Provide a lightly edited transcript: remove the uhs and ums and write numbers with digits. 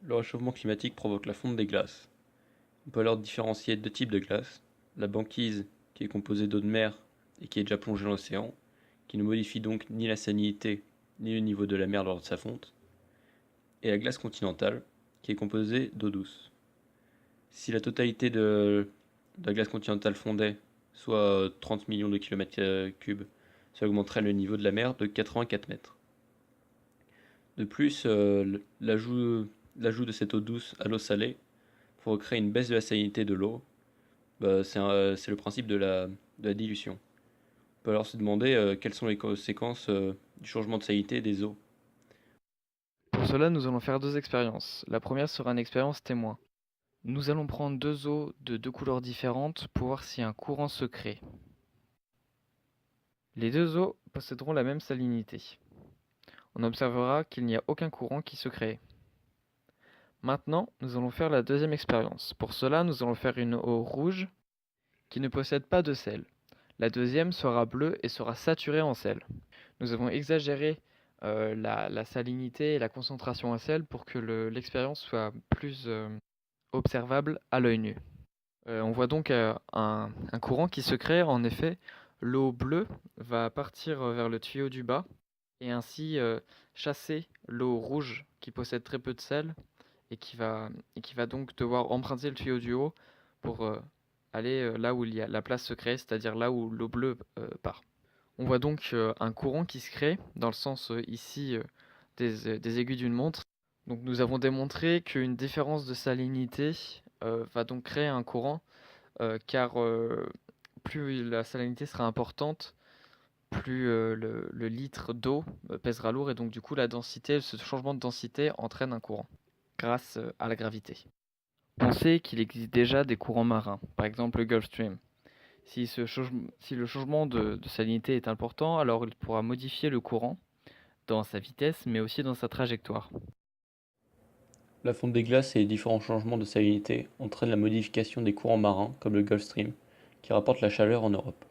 Le réchauffement climatique provoque la fonte des glaces. On peut alors différencier deux types de glace. La banquise, qui est composée d'eau de mer et qui est déjà plongée dans l'océan, qui ne modifie donc ni la salinité ni le niveau de la mer lors de sa fonte. Et la glace continentale, qui est composée d'eau douce. Si la totalité de la glace continentale fondait, soit 30 millions de kilomètres cubes, ça augmenterait le niveau de la mer de 84 mètres. De plus, l'ajout de cette eau douce à l'eau salée pour créer une baisse de la salinité de l'eau, c'est le principe de la dilution. On peut alors se demander quelles sont les conséquences du changement de salinité des eaux. Pour cela, nous allons faire deux expériences. La première sera une expérience témoin. Nous allons prendre deux eaux de deux couleurs différentes pour voir si un courant se crée. Les deux eaux posséderont la même salinité. On observera qu'il n'y a aucun courant qui se crée. Maintenant, nous allons faire la deuxième expérience. Pour cela, nous allons faire une eau rouge qui ne possède pas de sel. La deuxième sera bleue et sera saturée en sel. Nous avons exagéré la salinité et la concentration en sel pour que l'expérience soit plus observable à l'œil nu. On voit donc un courant qui se crée. En effet, l'eau bleue va partir vers le tuyau du bas et ainsi chasser l'eau rouge qui possède très peu de sel et qui va donc devoir emprunter le tuyau du haut pour aller là où il y a la place se crée, c'est-à-dire là où l'eau bleue part. On voit donc un courant qui se crée dans le sens ici des aiguilles d'une montre. Donc nous avons démontré qu'une différence de salinité va donc créer un courant car plus la salinité sera importante, plus le litre d'eau pèsera lourd et donc du coup la densité, ce changement de densité entraîne un courant grâce à la gravité. On sait qu'il existe déjà des courants marins, par exemple le Gulf Stream. Si le changement de salinité est important, alors il pourra modifier le courant dans sa vitesse, mais aussi dans sa trajectoire. La fonte des glaces et les différents changements de salinité entraînent la modification des courants marins, comme le Gulf Stream, qui rapporte la chaleur en Europe.